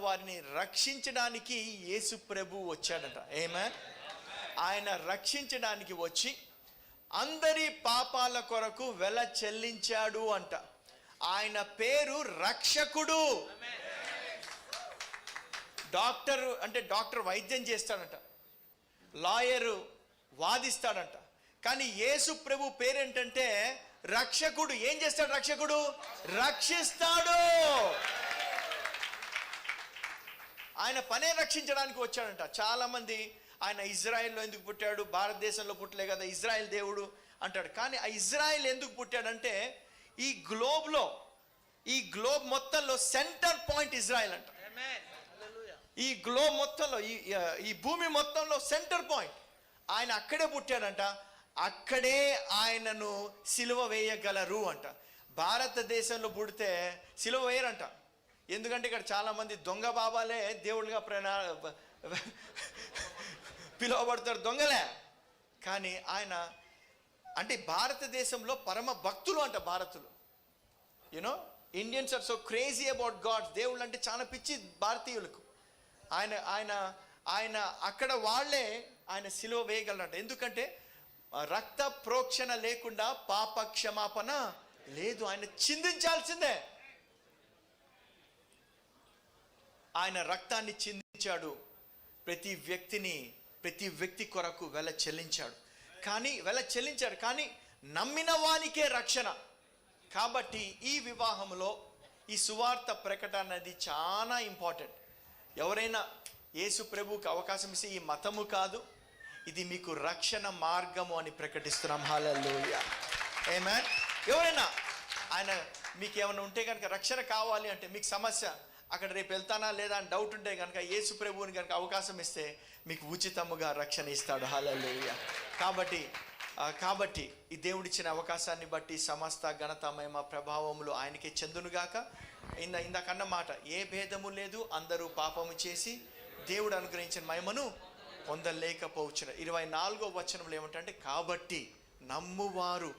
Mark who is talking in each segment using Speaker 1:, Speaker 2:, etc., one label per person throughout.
Speaker 1: వారిని రక్షించడానికి యేసు ప్రభు వచ్చాడట. ఆమేన్. ఆయన రక్షించడానికి వచ్చి అందరి పాపాల కొరకు వెల చెల్లించాడు అంట. ఆయన పేరు రక్షకుడు. డాక్టర్ అంటే డాక్టర్ వైద్యం చేస్తాడంట, లాయరు వాదిస్తాడంట. కానీ యేసు ప్రభు పేరేంటంటే రక్షకుడు. ఏం చేస్తాడు రక్షకుడు? రక్షిస్తాడు. ఆయన పనే రక్షించడానికి వచ్చాడంట. చాలామంది ఆయన ఇజ్రాయెల్లో ఎందుకు పుట్టాడు, భారతదేశంలో పుట్టలే కదా, ఇజ్రాయెల్ దేవుడు అంటాడు. కానీ ఆ ఇజ్రాయెల్ ఎందుకు పుట్టాడంటే ఈ గ్లోబ్ మొత్తంలో సెంటర్ పాయింట్ ఇజ్రాయెల్ అంట. ఈ గ్లోబ్ మొత్తంలో ఈ భూమి మొత్తంలో సెంటర్ పాయింట్ ఆయన అక్కడే పుట్టాడంట. అక్కడే ఆయనను సిలువ వేయగలరు అంట. భారతదేశంలో పుడితే సిలువ వేయరంట. ఎందుకంటే ఇక్కడ చాలామంది దొంగ బాబాలే దేవుళ్ళుగా పిలువబడతారు, దొంగలే. కానీ ఆయన అంటే భారతదేశంలో పరమ భక్తులు అంట భారతులు. You know Indians are so crazy about god. దేవుళ్ళు అంటే చాలా పిచ్చి భారతీయులకు. ఆయన ఆయన ఆయన అక్కడ వాళ్ళే ఆయన సిలువ వేయగలరంట. ఎందుకంటే రక్త ప్రోక్షణ లేకుండా పాప క్షమాపణ లేదు. ఆయన చిందించాల్సిందే. ఆయన రక్తాన్ని చిందించాడు. ప్రతి వ్యక్తి కొరకు వెల చెల్లించాడు. కానీ నమ్మిన వానికే రక్షణ. కాబట్టి ఈ వివాహంలో ఈ సువార్త ప్రకటన అనేది చాలా ఇంపార్టెంట్. ఎవరైనా యేసు ప్రభువుకి అవకాశం ఇస్తే ఈ మతము కాదు, ఇది మీకు రక్షణ మార్గము అని ప్రకటిస్తున్నాం. హల్లెలూయా, ఆమేన్. ఎవరైనా ఆయన మీకు ఏమైనా ఉంటే కనుక రక్షణ కావాలి అంటే, మీకు సమస్య అక్కడ రేపు వెళ్తానా లేదా అని డౌట్ ఉంటే కనుక యేసు ప్రభువుని కనుక అవకాశం ఇస్తే మీకు ఉచితముగా రక్షణ ఇస్తాడు. హల్లెలూయా. కాబట్టి ఈ దేవుడిచ్చిన అవకాశాన్ని బట్టి సమస్త ఘనత మహిమ ప్రభావములు ఆయనకే చెందునుగాక. ఇందాకన్న మాట, ఏ భేదము లేదు, అందరూ పాపము చేసి దేవుడు అనుగ్రహించిన మహిమను పొందలేకపోవచ్చున. 24వ వచనంలో ఏమంటే, కాబట్టి నమ్మువారు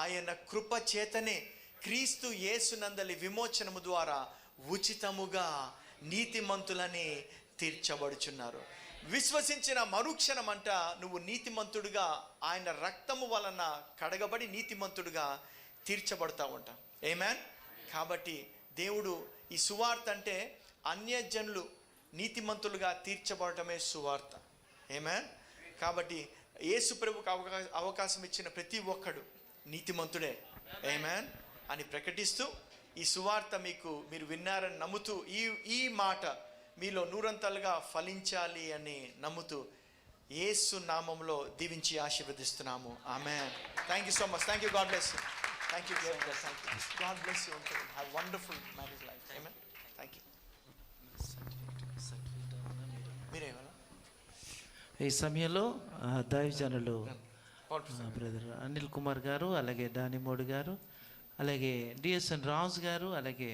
Speaker 1: ఆయన కృప చేతనే క్రీస్తు యేసునందలి విమోచనము ద్వారా ఉచితముగా నీతిమంతులని తీర్చబడుచున్నారు. విశ్వసించిన మరుక్షణం అంట నువ్వు నీతిమంతుడుగా, ఆయన రక్తము వలన కడగబడి నీతిమంతుడుగా తీర్చబడతా ఉంటా. ఆమేన్. కాబట్టి దేవుడు ఈ సువార్త అంటే అన్యజనులు నీతిమంతులుగా తీర్చబడటమే సువార్త. ఆమేన్. కాబట్టి యేసు ప్రభువుకు అవకాశం ఇచ్చిన ప్రతి ఒక్కడు నీతిమంతుడే, ఆమేన్ అని ప్రకటిస్తూ ఈ సువార్త మీరు విన్నారని నమ్ముతూ ఈ మాట మీలో నూరంతలుగా ఫలించాలి అని నమ్ముతూ యేసు నామములో దీవించి ఆశీర్వదిస్తున్నాము. Amen. Thank you so much. Thank you. God bless you. Thank you. God bless you. Have wonderful marriage life. Amen. Thank you. మీరేమన్నా
Speaker 2: ఈ సమయంలో దైవజనులు బ్రదర్ అనిల్ కుమార్ గారు, అలాగే దానిమోడు గారు, అలాగే డిఎస్ఎన్ రాజు గారు, అలాగే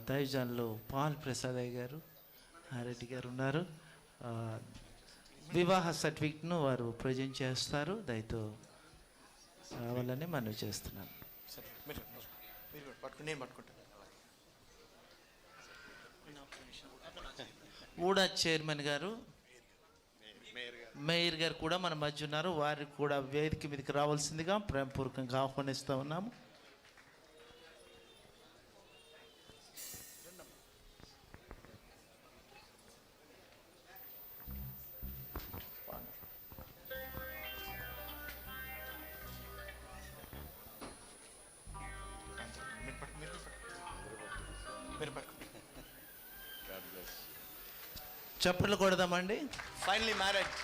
Speaker 2: దైవజనులు పాల్ ప్రసాద్ గారు, రెడ్డి గారు ఉన్నారు. వివాహ సర్టిఫికెట్ను వారు ప్రజెంట్ చేస్తారు. దయతో రావాలని మనవి చేస్తున్నాను. ఊడా చైర్మన్ గారు, మేయర్ గారు కూడా మన మధ్య ఉన్నారు. వారికి కూడా వేదిక మీదకి రావాల్సిందిగా ప్రేమపూర్వకంగా ఆహ్వానిస్తూ ఉన్నాము. చప్పట్లు కొడదామండి.
Speaker 1: Finally marriage.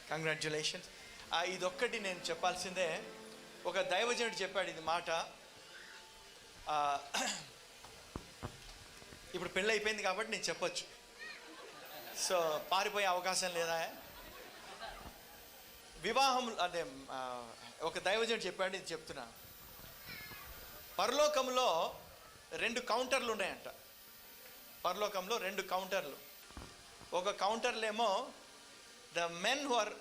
Speaker 1: కంగ్రాచ్యులేషన్స్. ఇదొక్కటి నేను చెప్పాల్సిందే. ఒక దైవజనుడు చెప్పాడు ఇది మాట. ఇప్పుడు పెళ్ళి అయిపోయింది కాబట్టి నేను చెప్పొచ్చు. సో పారిపోయే అవకాశం లేదా? వివాహం అదే ఒక దైవజనుడు చెప్పాడు, ఇది చెప్తున్నా. పరలోకంలో 2 కౌంటర్లు ఉన్నాయంట. పరలోకంలో 2 కౌంటర్లు. ఒక కౌంటర్లో ఏమో the men who are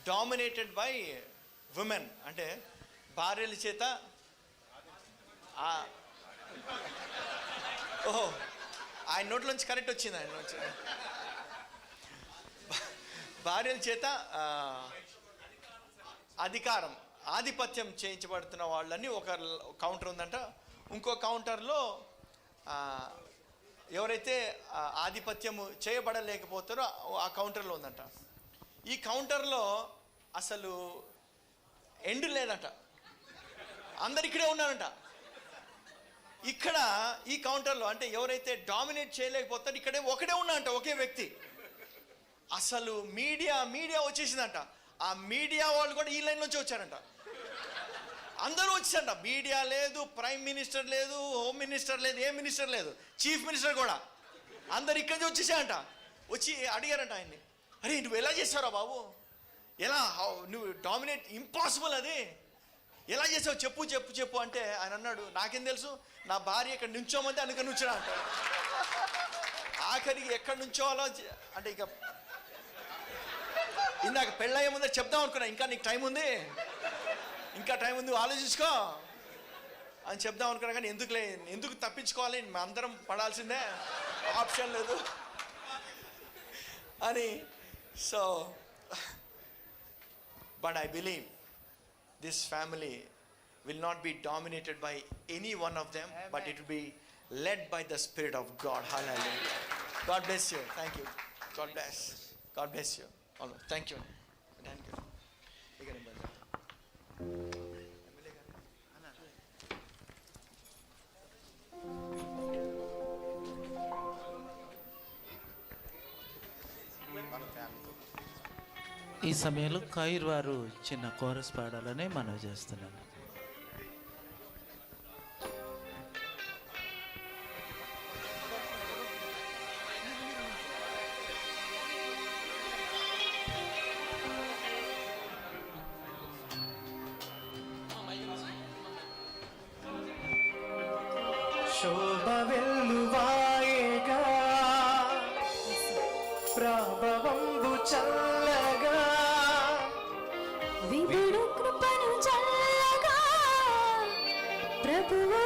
Speaker 1: dominated by women, అంటే భార్యల చేత ఓహో ఆయన నోట్లోంచి కరెక్ట్ వచ్చింది. ఆయన నుంచి భార్యల చేత ఆధిపత్యం చేయించబడుతున్న వాళ్ళని ఒక కౌంటర్ ఉందంట. ఇంకో కౌంటర్లో ఎవరైతే ఆధిపత్యం చేయబడలేకపోతారో ఆ కౌంటర్లో ఉందంట. ఈ కౌంటర్లో అసలు ఎండ్ లేదంట, అందరు ఇక్కడే ఉన్నారంట. ఇక్కడ ఈ కౌంటర్లో అంటే ఎవరైతే డామినేట్ చేయలేకపోతారో ఇక్కడే ఒకడే ఉన్నాడంట, ఒకే వ్యక్తి. అసలు మీడియా వచ్చేసిందంట. ఆ మీడియా వాళ్ళు కూడా ఈ లైన్ నుంచి వచ్చారంట. అందరూ వచ్చారంట. మీడియా లేదు, ప్రైమ్ మినిస్టర్ లేదు, హోమ్ మినిస్టర్ లేదు, ఏ మినిస్టర్ లేదు, చీఫ్ మినిస్టర్ కూడా అందరు ఇక్కడి నుంచి వచ్చేసారంట. వచ్చి అడిగారంట ఆయన్ని, అరే నువ్వు ఎలా చేసావురా బాబు, ఎలా నువ్వు డామినేట్, ఇంపాసిబుల్ అది, ఎలా చేసావు చెప్పు అంటే ఆయన అన్నాడు, నాకేం తెలుసు, నా భార్య ఇక్కడ నుంచోమంటే అందుకని నుంచున్నా అంట. ఆఖరికి ఎక్కడి నుంచోవాలో అంటే ఇక ఇందాక పెళ్ళయ్యే ముందే చెప్దాం అనుకున్నా, ఇంకా నీకు టైం ఉంది, ఆలోచించుకో అని చెప్దాం అనుకున్నా. కానీ ఎందుకు తప్పించుకోవాలి, అందరం పడాల్సిందే, ఆప్షన్ లేదు అని. So but I believe this family will not be dominated by any one of them. Amen. But it will be led by the Spirit of God. Hallelujah. God bless you. Thank you. God bless you. Thank you.
Speaker 2: ఈ సమయంలో Keir వారు చిన్న chorus పాడాలని మనవి చేస్తున్నాను.
Speaker 3: శోభ వెల్లువాయేగా ప్రభవంబు చల్లగా
Speaker 4: విపుడు కృపను చల్లగా ప్రభువు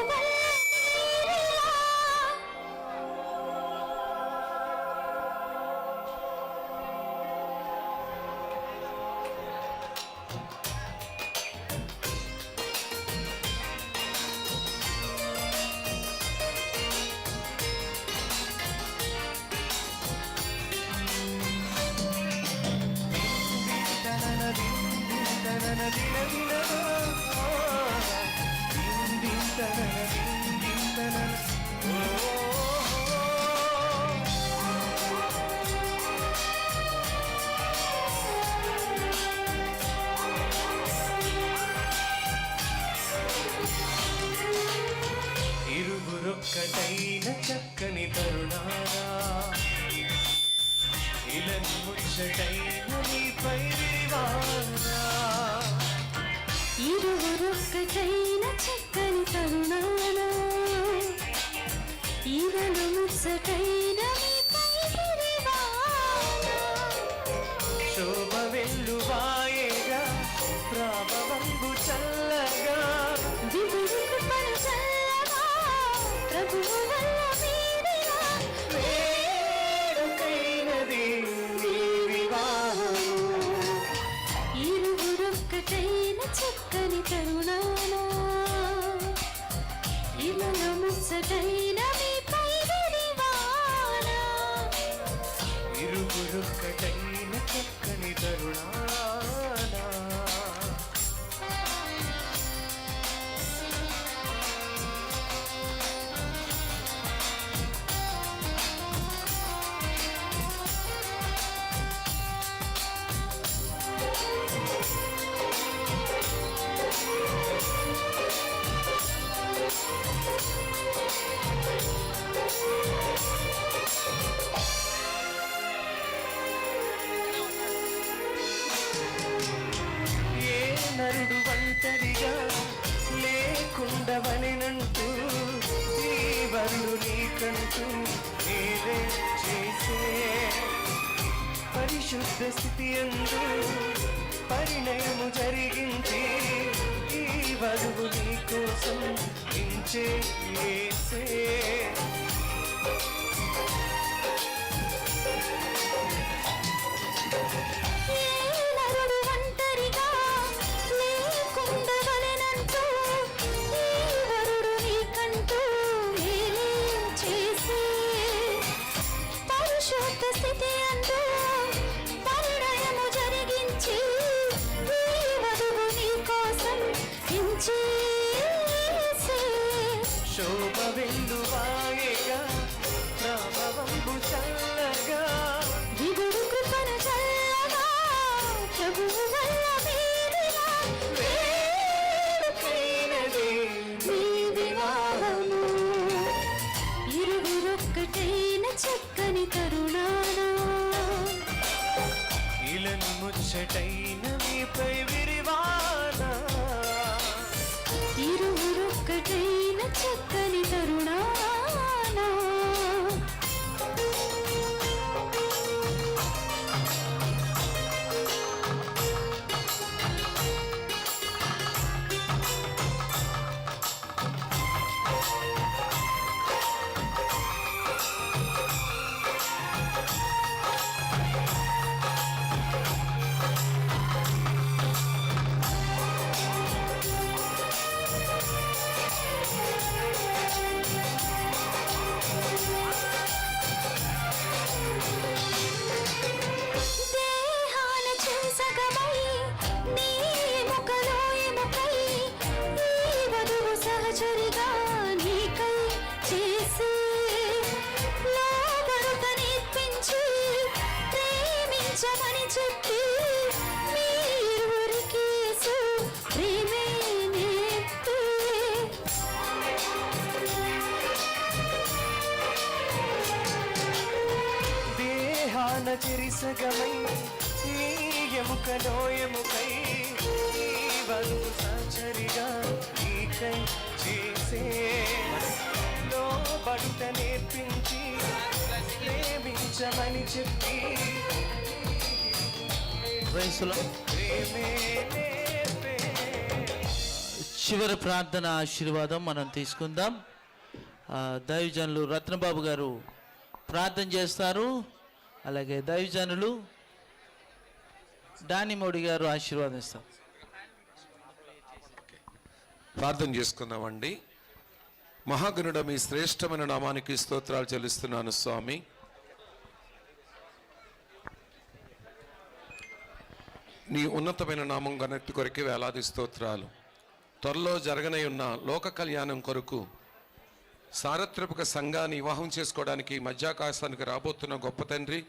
Speaker 3: ఇరువురొక్కటైన చక్కని తరుణారా, ఇలను ముచ్చటైన నీపై విరివారా.
Speaker 4: ఇరువురొక్కటైన చక్కని తరుణాన ఇలను ముచ్చటైన మీపై విరివారా.
Speaker 3: శోభ వెల్లువాయేగా ప్రభవంబు చల్లగా
Speaker 4: విపుడు కృపను చల్లగా ప్రభువు వల్ల మీరిరా.
Speaker 3: వేడుకైనది నీ వివాహము,
Speaker 4: ఇరువురొక్కటైన చక్కని తరుణాన ఇలను ముచ్చటైన మీపై విరివారా.
Speaker 3: ఇరువురొక్కటైన చక్కని తరుణానా. నరుడు ఒంటరిగా లేకుండవలెనంటూ ఈ వరుడు నీకంటూ నేనే చేసే పరిశుద్ధ స్థితి యందు పరిణయము జరిగించి ఈ వధువు నీ కోసం ఇంచే యేసే.
Speaker 4: ఏ నరుడు ఒంటరిగా లేకుండవలెనంటూ ఈ వరుడు నీకంటూ మేలే చేసే. పరిశుద్ధ స్థితి అంటూ పరిణయము జరిగించి ఈ వధువు నీ కోసం ఇంచేసే.
Speaker 3: శోభ వెల్లువాయగా ప్రభవంబు చల్లగా
Speaker 4: విగుడు కృపను చల్లగా ప్రభువు వల్ల మీదిగా
Speaker 3: వేడుకైనది
Speaker 4: మీ వివాహము. ఇరువురొక్కటైన చక్కని తరుణాన
Speaker 3: ఇలను ముచ్చటైన మీపై విరివాన.
Speaker 4: ఇరువురొక్కటైన చక్కని తరుణాన దేహాన చెంసగమై నీ ఎముకలో ఎముకై ఈ వధువు సహచరిగా నీకై చేసి లోబడుట నేర్పించి ప్రేమించమని చెప్పి మీ ఇరువురికి యేసు ప్రేమే నేర్పి.
Speaker 3: దేహాన చెరిసగమై నీ ఎముకలో ఎముకై నీ వధువు సహచరిగా నీకై చేసే. లోబడుట నేర్పించి ప్రేమించమని చెప్పి
Speaker 2: ప్రైస్లో
Speaker 3: ప్రేమే నేర్పే.
Speaker 2: చివరి ప్రార్థన ఆశీర్వాదం మనం తీసుకుందాం. దైవజనులు రత్నబాబు గారు ప్రార్థన చేస్తారు. అలాగే దైవజనులు డానిమోడి గారు ఆశీర్వాదం ఇస్తారు.
Speaker 5: ప్రార్థన చేసుకుందామండి. మహాగణుడ మీ శ్రేష్టమైన నామానికి స్తోత్రాలు చెల్లిస్తున్నాను స్వామి. నీ ఉన్నతమైన నామం ఘనత కొరకే వేలాది స్తోత్రాలు. త్వరలో జరగనై ఉన్న లోక కళ్యాణం కొరకు సార్వత్రిక సంఘాన్ని వివాహం చేసుకోవడానికి మధ్యాకాశానికి రాబోతున్న గొప్ప తండ్రి,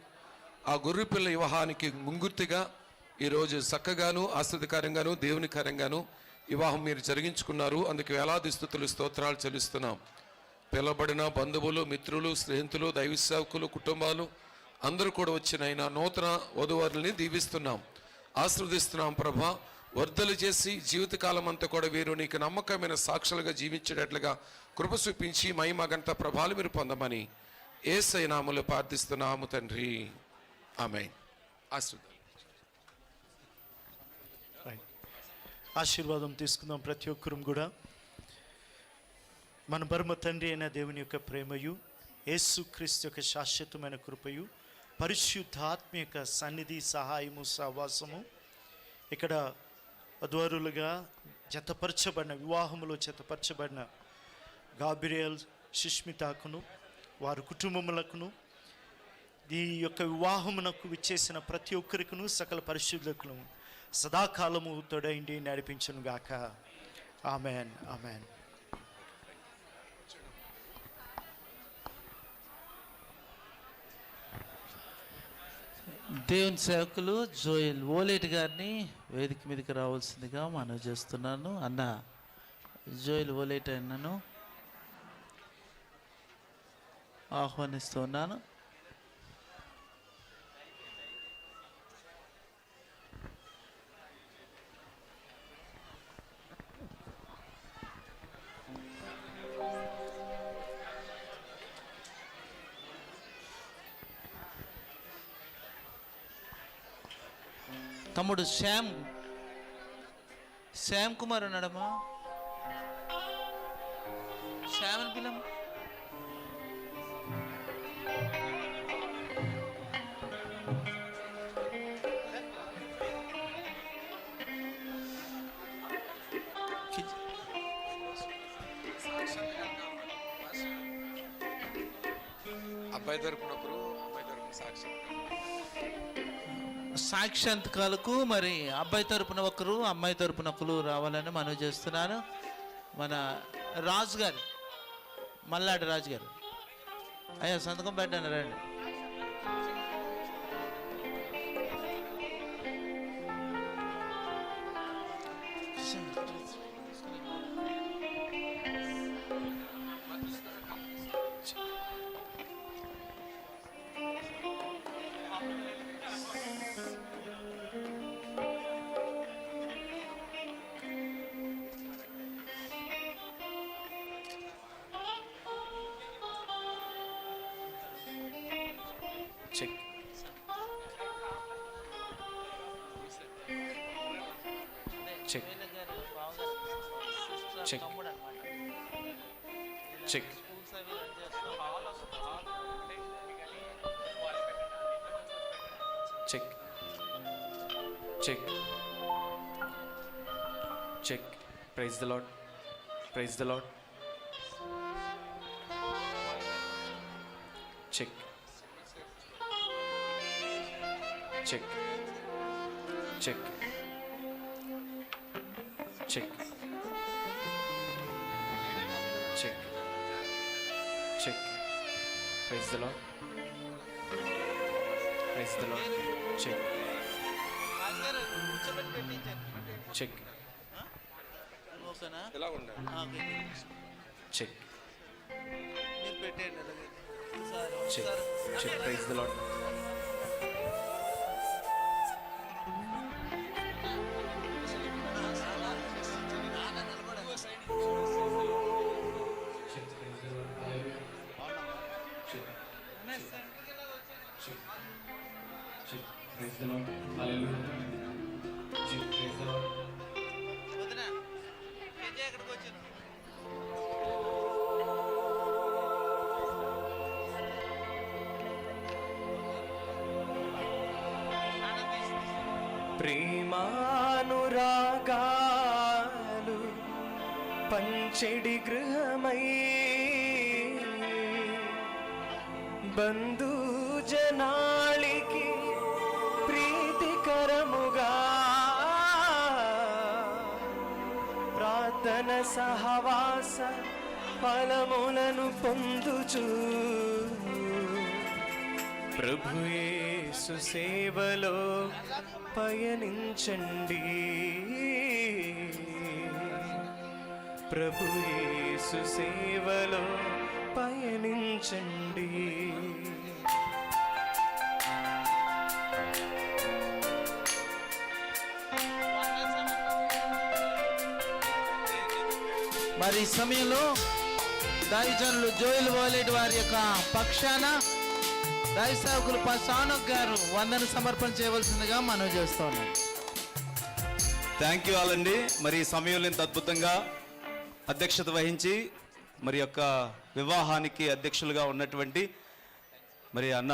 Speaker 5: ఆ గొర్రెపిల్ల వివాహానికి ముంగుర్తిగా ఈరోజు చక్కగాను ఆశ్చర్యకరంగాను దేవునికరంగాను వివాహం మీరు జరిగించుకున్నారు. అందుకు వేలాది స్తుతులు స్తోత్రాలు చెల్లిస్తున్నాం. పిలబడిన బంధువులు, మిత్రులు, స్నేహితులు, దైవ సేవకులు, కుటుంబాలు అందరూ కూడా వచ్చిన ఆయన నూతన వధువరుల్ని దీవిస్తున్నాం, ఆశీర్వదిస్తున్నాం. ప్రభా, వర్ధలు చేసి జీవితకాలం అంతా కూడా వీరు నీకు నమ్మకమైన సాక్షులుగా జీవించేటట్లుగా కృప చూపించి మహిమ ఘనత ప్రభావాలు మీరు పొందమని యేసయ్య నామములో ప్రార్థిస్తున్నాము తండ్రి. ఆమేన్.
Speaker 1: ఆశీర్వాదం తీసుకుందాం ప్రతి ఒక్కరూ కూడా. మన పరమ తండ్రి అయిన దేవుని యొక్క ప్రేమయు, యేసు క్రీస్తు యొక్క శాశ్వతమైన కృపయు, పరిశుద్ధాత్మ యొక్క సన్నిధి, సహాయము, సహవాసము ఇక్కడ వధువరులుగా జతపరచబడిన, వివాహములో జతపరచబడిన గాబ్రియల్, సుష్మితకును వారి కుటుంబములకును, ఈ యొక్క వివాహమునకు విచ్చేసిన ప్రతి ఒక్కరికును, సకల పరిశుద్ధులకు సదాకాలము తోడైండి నడిపించును గాక. Amen, amen.
Speaker 2: దేవుని సేవకులు జోయల్ ఓలేట్ గారిని వేదిక మీదకి రావాల్సిందిగా మనవి చేస్తున్నాను. అన్న జోయల్ ఓలేట్ అన్నను ఆహ్వానిస్తున్నాను. తమ్ముడు శ్యామ్ కుమార్ ఉన్నాడమ్మా. శ్యామని పిల్లమ్మ.
Speaker 5: అబ్బాయి తరపున ఒకరు, అమ్మాయి తరపున సాక్షి.
Speaker 2: సాక్షాంతకాలకు మరి అబ్బాయి తరపున ఒకరు, అమ్మాయి తరపున ఒకరు రావాలని మనవి చేస్తున్నాను. మన రాజు గారు, మల్లాడి రాజు గారు, అయ్యా సంతకం పెట్టండి రండి.
Speaker 1: Check check check check check check check. Praise the lord, praise the lord. Check check check check check check. Praise the lord, praise the lord. Check check
Speaker 2: ఓకేనా?
Speaker 5: ఎలా ఉండాలి?
Speaker 2: ఓకే.
Speaker 1: చెక్
Speaker 2: మీరు పెట్టేయండి అలాగే. Sir,
Speaker 1: check
Speaker 2: sir.
Speaker 1: Check. Praise the lord.
Speaker 2: వదినా, విజయ్ ఎక్కడికి వచ్చాను?
Speaker 3: ప్రేమానురాగాలు పంచెడి గృహమై బంధుజనాళికి ప్రీతికరముగా ప్రార్థన సహవాస ఫలములను పొందుచు ప్రభు యేసు సేవలో పయనించండి. ప్రభు యేసు సేవలో పయనించండి.
Speaker 2: మరి ఈ సమయంలో దైవజనులు జోయిల్ వాలెట్ వారి యొక్క పక్షాన దైవ సేవకులు సానక్ గారు వందన సమర్పణ చేయవలసిందిగా మనవి చేస్తున్నాం.
Speaker 6: థ్యాంక్ యూ ఆల్ అండి. మరి ఈ సమయంలో ఇంత అద్భుతంగా అధ్యక్షత వహించి మరి యొక్క వివాహానికి అధ్యక్షులుగా ఉన్నటువంటి మరి అన్న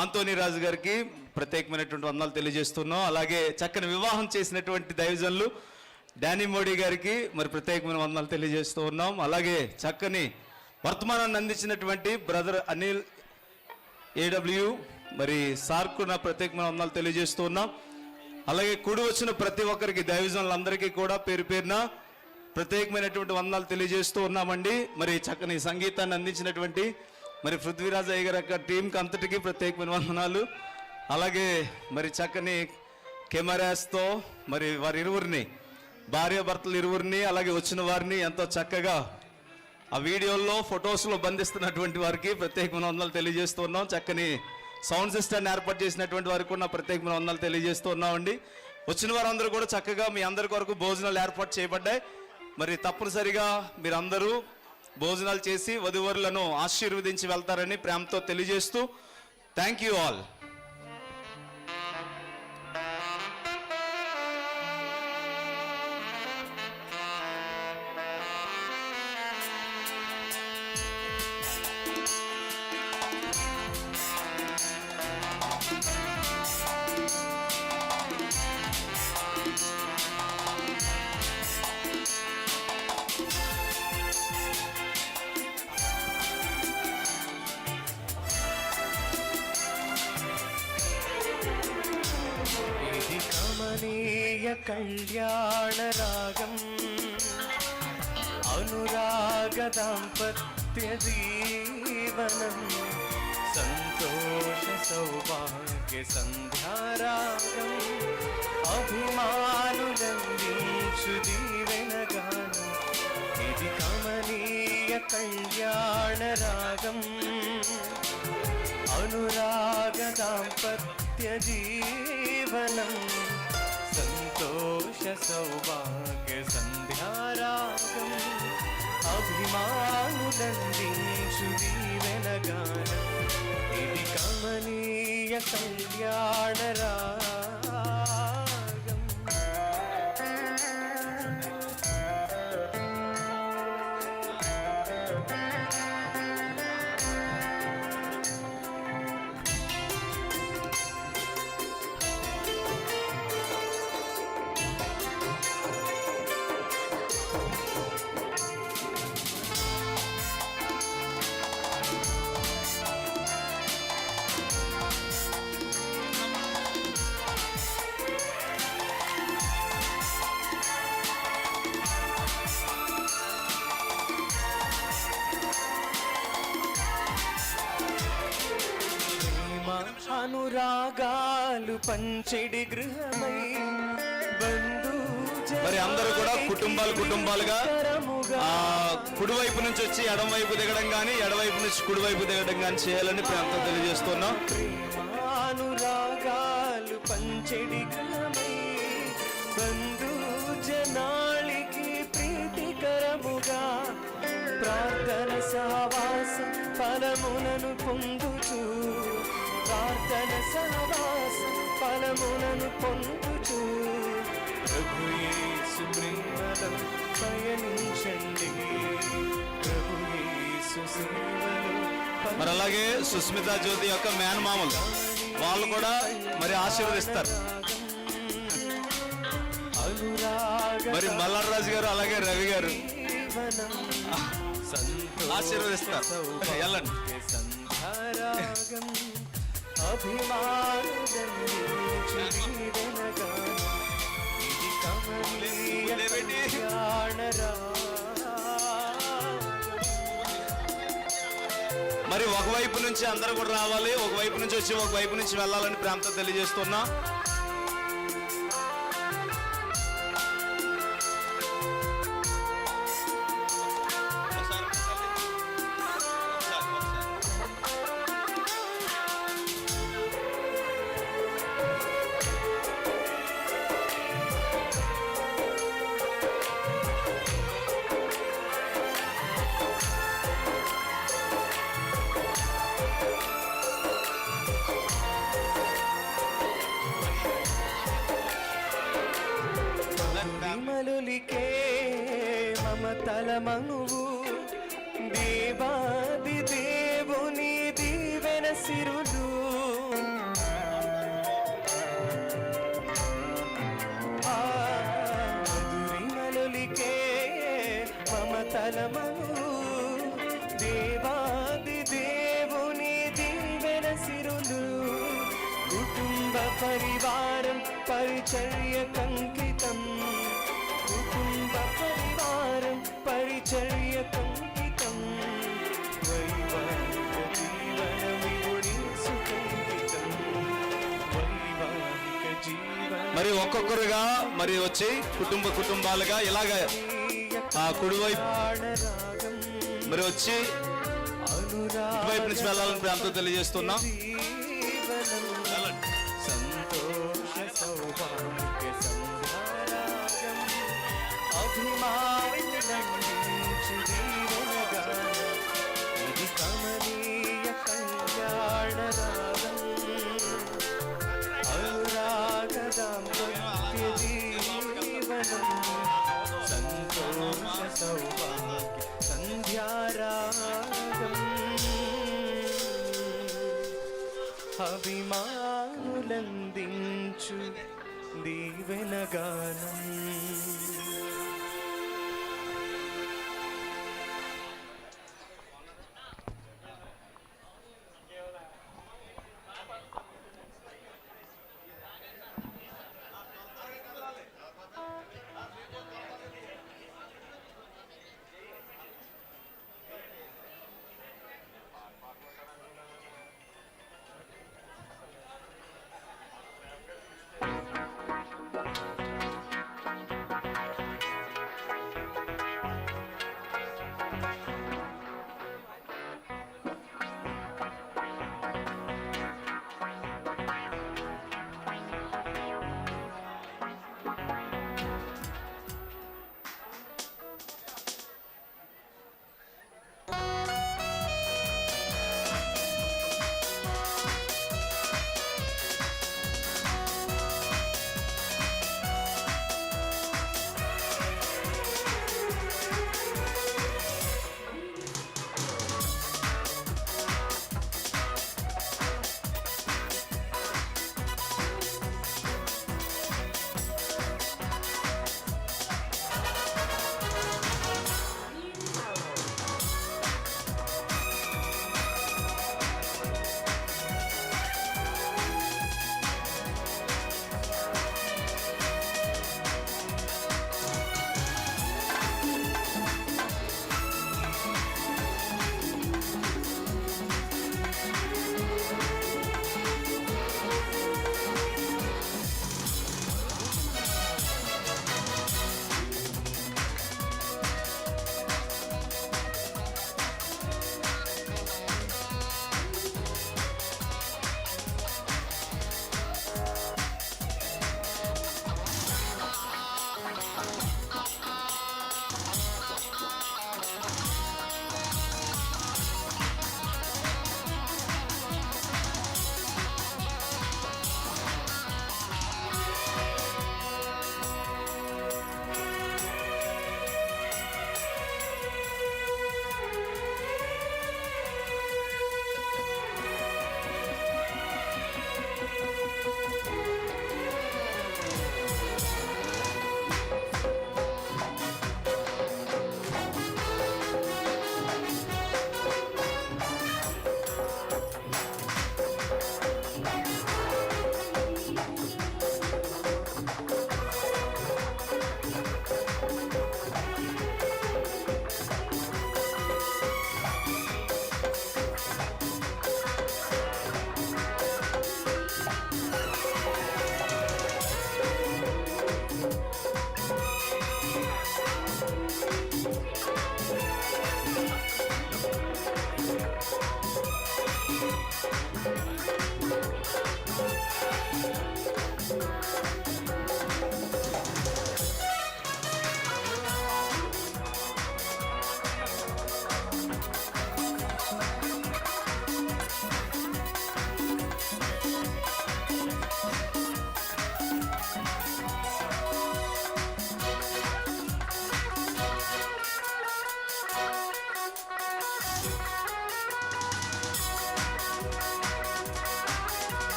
Speaker 6: ఆంటోనీ రాజు గారికి ప్రత్యేకమైనటువంటి వందనాలు తెలియజేస్తున్నాం. అలాగే చక్కని వివాహం చేసినటువంటి దైవజనులు డానీ మోడీ గారికి మరి ప్రత్యేకమైన వందనాలు తెలియజేస్తూ ఉన్నాం. అలాగే చక్కని వర్తమానాన్ని అందించినటువంటి బ్రదర్ అనిల్ ఏడబ్ల్యూ మరి సార్కు నా ప్రత్యేకమైన వందనాలు తెలియజేస్తూ ఉన్నాం. అలాగే కూడి వచ్చిన ప్రతి ఒక్కరికి దైవజనులందరికీ కూడా పేరు పేరున ప్రత్యేకమైనటువంటి వందనాలు తెలియజేస్తూ ఉన్నామండి. మరి చక్కని సంగీతాన్ని అందించినటువంటి మరి పృథ్వీరాజ్ అయ్య గారి యొక్క టీంకి అంతటికీ ప్రత్యేకమైన వందనాలు. అలాగే మరి చక్కని కెమెరాస్తో మరి వారి ఇరువురిని, భార్యాభర్తలు ఇరువురిని, అలాగే వచ్చిన వారిని ఎంతో చక్కగా ఆ వీడియోల్లో ఫొటోస్లో బంధిస్తున్నటువంటి వారికి ప్రత్యేకమైన వందనాలు తెలియజేస్తూ ఉన్నాం. చక్కని సౌండ్ సిస్టమ్ని ఏర్పాటు చేసినటువంటి వారికి కూడా ప్రత్యేకమైన వందనాలు తెలియజేస్తూ ఉన్నామండి. వచ్చిన వారందరూ కూడా చక్కగా మీ అందరి కొరకు భోజనాలు ఏర్పాటు చేయబడ్డాయి. మరి తప్పనిసరిగా మీరందరూ భోజనాలు చేసి వధువరులను ఆశీర్వదించి వెళ్తారని ప్రేమతో తెలియజేస్తూ థ్యాంక్ యూ ఆల్.
Speaker 3: కళ్యాణ రాగం అనురాగ దాంపత్య జీవనం సంతోష సౌభాగ్య సంధ్యారాగం అభిమానులందించు దీవెనగానం ఇది కమనీయ కళ్యాణ రాగం అనురాగ దాంపత్య జీవనం సంతోష సౌభాగ్య సంధ్యారాగం అభిమానులందించు దీవెనగానం ఇది కమనీయ కళ్యాణ రాగం. అనురాగాలు పంచెడి గృహమై బంధు
Speaker 6: మరి అందరూ కూడా కుటుంబాలుగా కుడివైపు నుంచి వచ్చి ఎడమవైపు దిగడం కానీ ఎడవైపు నుంచి కుడివైపు దిగడం కానీ చేయాలని ప్రేమతో తెలియజేస్తున్నాం.
Speaker 3: అనురాగాలు పంచెడి గృహమై బంధు జనాళికి ప్రీతికరముగా ప్రార్థన సహవాస ఫలములను పొందుచు ప్రార్థన సహవాస ఫలములను పొందుచు ప్రభు యేసు ప్రేమలో పయనించండి ప్రభు యేసు సేవలో
Speaker 6: మరి అలాగే సుస్మిత జ్యోతి యొక్క మేనమామలు వాళ్ళు కూడా మరి ఆశీర్వదిస్తారు. మరి మల్లారాజు గారు అలాగే రవి గారు ఆశీర్వదిస్తారు. వెళ్ళండి. మరి ఒకవైపు నుంచి అందరూ కూడా రావాలి, ఒకవైపు నుంచి వచ్చి ఒకవైపు నుంచి వెళ్ళాలని ప్రేమతో తెలియజేస్తున్నా.
Speaker 3: విమలులికే మమతల మనువు దేవాది దేవుని దీవెన సిరులు విమలులికే మమతల మనువు దేవాది దేవుని దీవెన సిరులు కుటుంబ పరివారం పరిచర్య కంకితం కుటుంబ పరివారం పరిచర్య కంకితం వైవాహిక జీవన విగుణీసు కంకితం వైవాహిక జీవన
Speaker 6: మరి ఒక్కొక్కరుగా మరి వచ్చి కుటుంబాలుగా ఇలాగ ఆ కుడివైపు మరి వచ్చి ఇటువైపు నుంచి వెళ్ళాలని ప్రేమతో తెలియజేస్తున్నాం.
Speaker 3: సంతోష సౌభాగ్య సంధ్యారాగం అభిమానులందించు దీవెనగానం ఇది కమనీయ కళ్యాణ రాగం అనురాగ దాంపత్య జీవనం సంతోష సౌభాగ్య సంధ్యారాగం అభిమానులందించు దీవెనగానం.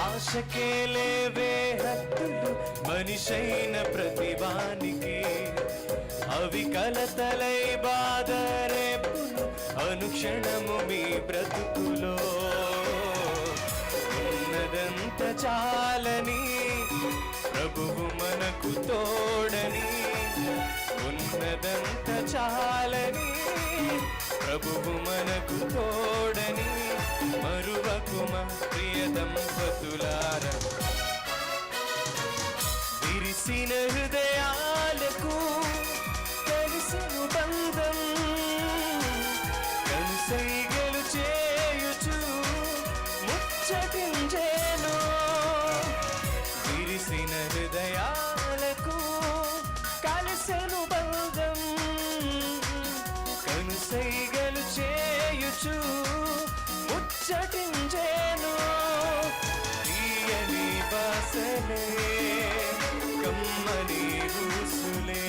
Speaker 3: ఆశకే లేవే హద్దులు మనిషైన ప్రతివానికి, అవి కలతలై బాధ రేపులు అనుక్షణము మీ బ్రతుకులో. ఉన్నదంత చాలని ప్రభువు మనకు తోడని, ఉన్నదంత చాలని ప్రభువు మనకు తోడని, మరువకుమ ప్రియ దంపతులారా. విరిసిన హృదయాలకు కలిసెను బంధం, కనుసైగలు చేయుచు ముచ్చటించేను. విరిసిన హృదయాలకు కలిసెను బంధం, కనుసైగలు చేయుచు ముచ్చటించేను. తీయని బాసలే కమ్మని ఊసులే,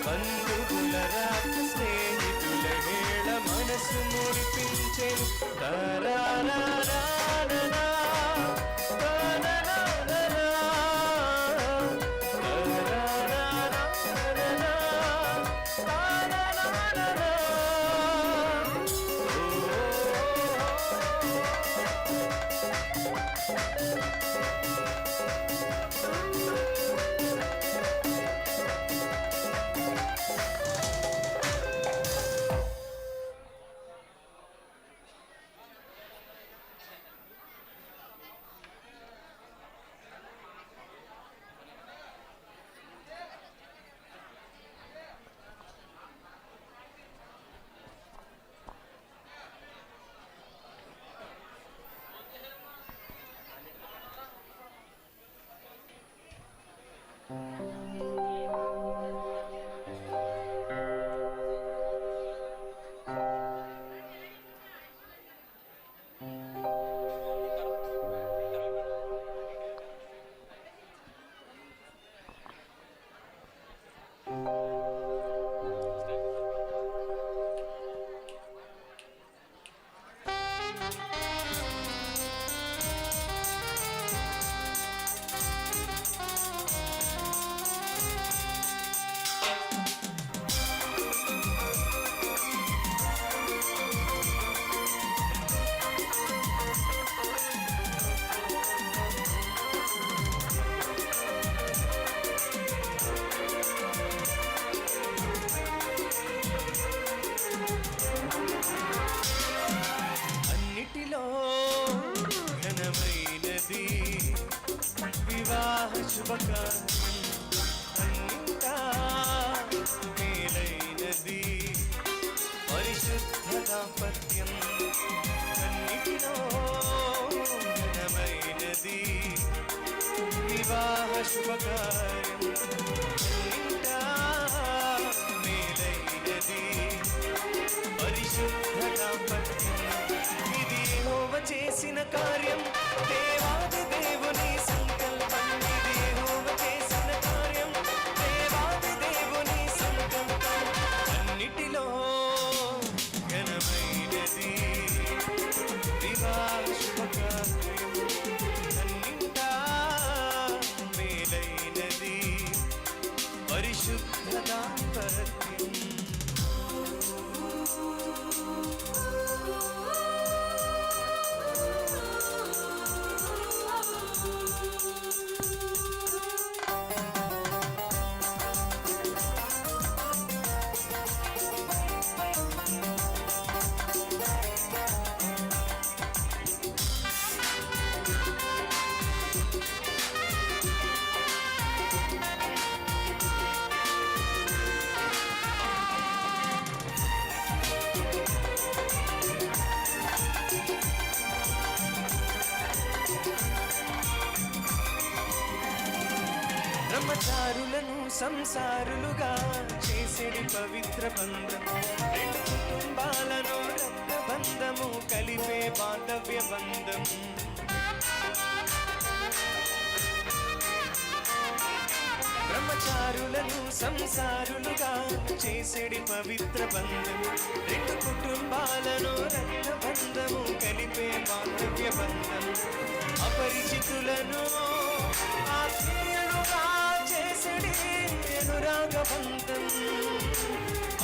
Speaker 3: బంధువుల రాక స్నేహితుల వేళ మనసు మురిపించెను. తరారారారారా, తరారారారా, తరారారారా, తరారారారా. అన్నిటిలో ఘనమైనది వివాహ శుభకార్యం, అన్నింటా మేలైనది పరిశుద్ధ దాంపత్యం. అన్నిటిలో ఘనమైనది వివాహ శుభకార్యం, అన్నింటా మేలైనది పరిశుద్ధ దాంపత్యం. ఇది యెహోవా చేసిన కార్యం, దేవాది దేవుని సంకల్పం. ఇది యెహోవా చేసిన కార్యం, దేవాది దేవుని సంకల్పం. అన్నిటిలో ఘనమైనది వివాహ శుభకార్యం, అన్నింటా మేలైనది పరిశుద్ధ దాంపత్యం. బ్రహ్మచారులను సంసారులుగా చేసేడి పవిత్ర బంధం, రెండు కుటుంబాలను రక్త బంధము కలిపే బాంధవ్య బంధం. బ్రహ్మచారులను సంసారులుగా చేసేడి పవిత్ర బంధం, రెండు కుటుంబాలను రక్త బంధము కలిపే బాంధవ్య బంధం. అపరిచితులను ఆత్మీయులుగా చేసడి అనురాగబంధం.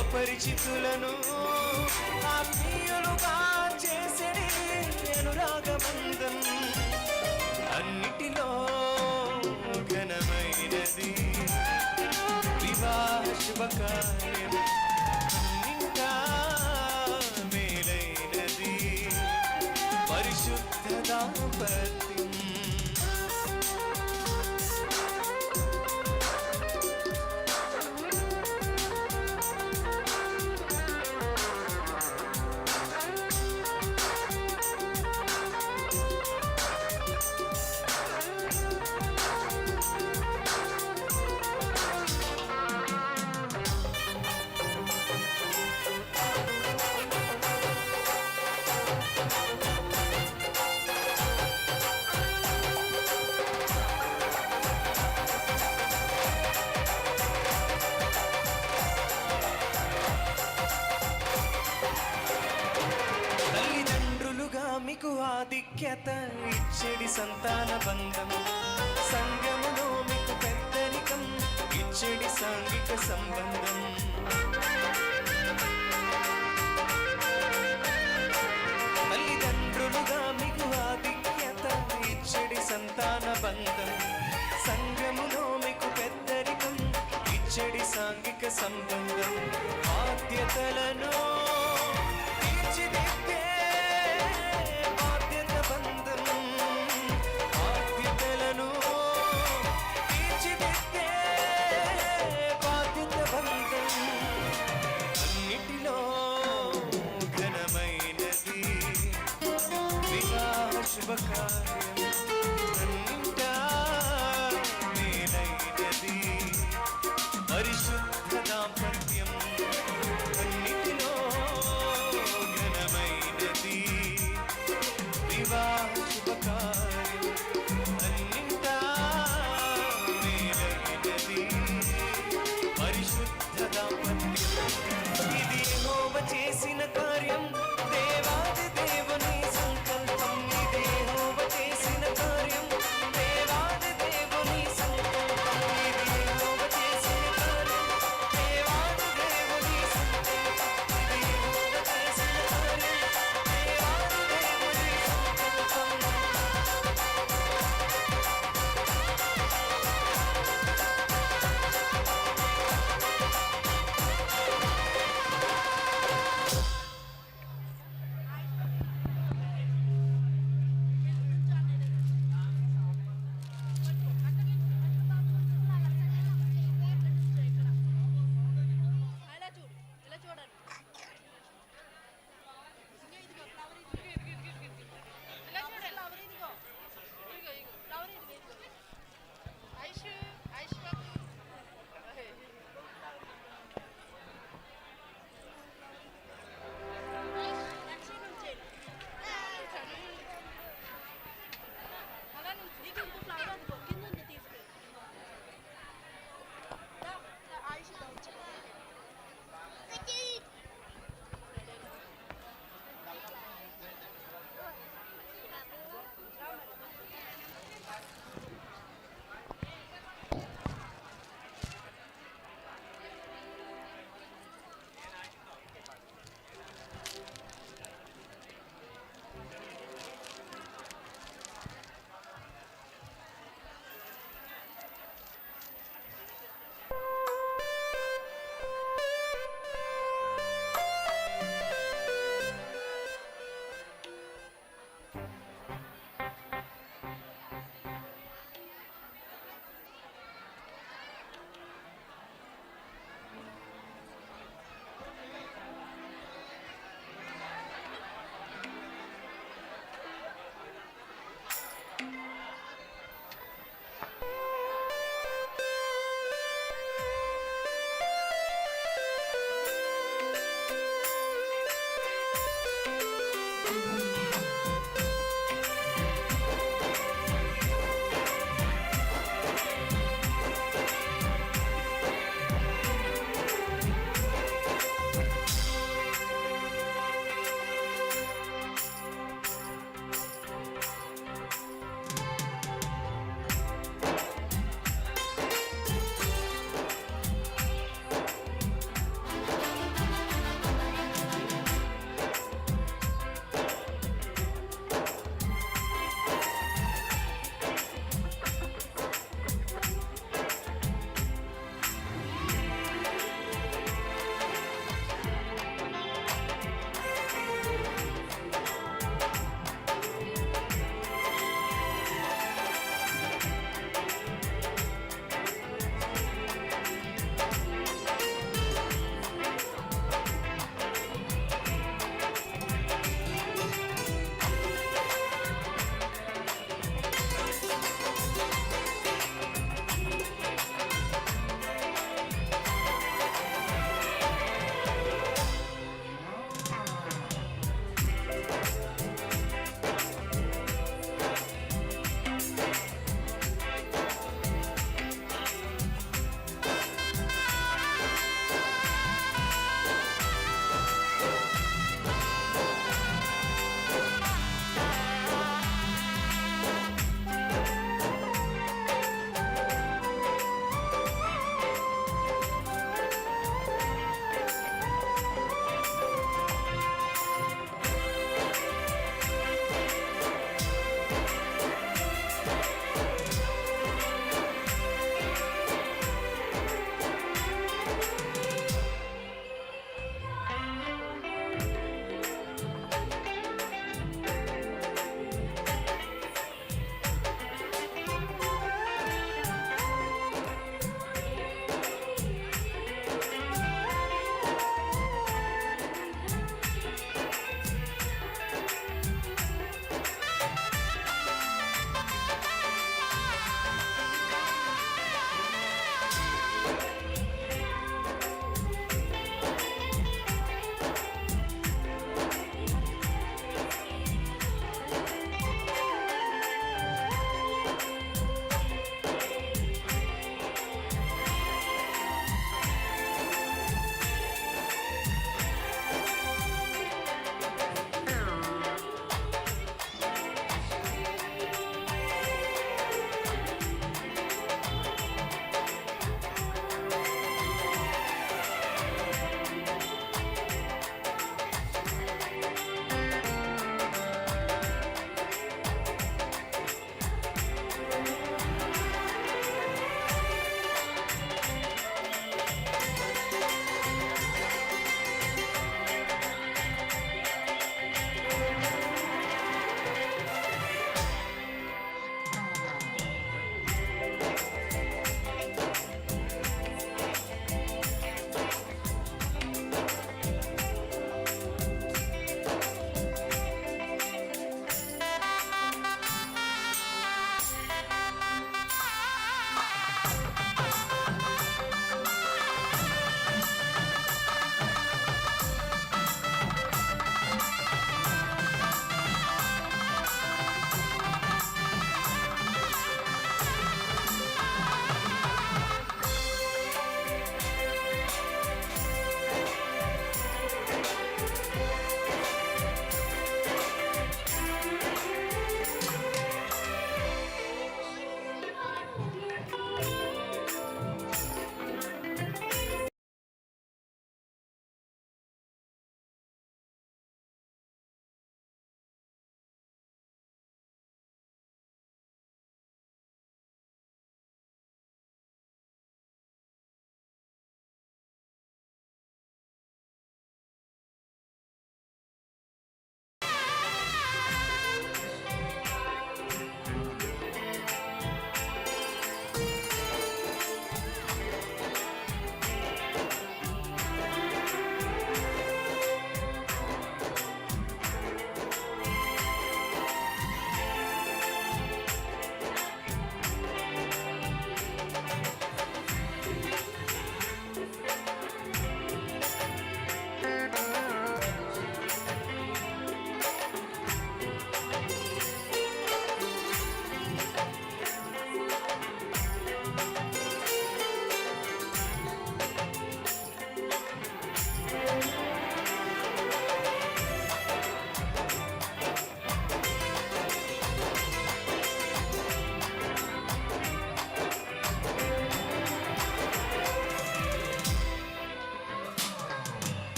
Speaker 3: అపరిచితులను ఆత్మీయులుగా చేసడి అనురాగబంధం. అన్నిటిలో ఘనమైనది వివాహ శుభకార్యం. అన్నింటా మేలైనది పరిశుద్ధ దాంపత్యం. తల్లిదండ్రులుగా మీకు ఆధిక్యత ఇచ్చడి సంతాన బంధం. సంఘములో మీకు పెద్దరికం ఇచ్చడి సాంఘిక సంబంధం. తల్లిదండ్రులుగా మీకు ఆధిక్యత ఇచ్చడి సంతాన బంధం. సంఘములో మీకు పెద్దరికం ఇచ్చడి సాంఘిక సంబంధం. బాధ్యతలను తీర్చిదిద్దే బాధ్యత బంధం. బాధ్యతలను తీర్చిదిద్దే బాధ్యత బంధం. అన్నిటిలో ఘనమైనది వివాహ శుభకార్యం. అన్నింటా మేలైనది పరిశుద్ధ దాంపత్యం. అన్నిటిలో ఘనమైనది వివాహ శుభకార్యం. అన్నింటా మేలైనది పరిశుద్ధ దాంపత్యం. ఇది యెహోవా చేసిన కార్యం, దేవాది దేవుని సంకల్పం. ఇది యెహోవా చేసిన కార్యం, దేవాది దేవుని సంకల్పం. ఇది యెహోవా చేసిన కార్యం, దేవాది దేవుని సంకల్పం. ఇది యెహోవా చేసిన కార్యం, దేవాది దేవుని సంకల్పం.
Speaker 7: అలా చూడు, ఇలా చూడండి. ఇలా చూడు, ఫ్లవర్ ఇదిగో. ఇదిగో, ఇదిగో, ఫ్లవర్ ఇదిగో, ఇదిగో. ఐషు, ఐషు బాబు. ఐషు, లక్ష్మి నుంచేయండి. అలా నుంచి నీకు ఇంకో ఫ్లవర్ అదిగో కింద ఉంది, తీసుకెళ్ళి. ఐషు వచ్చి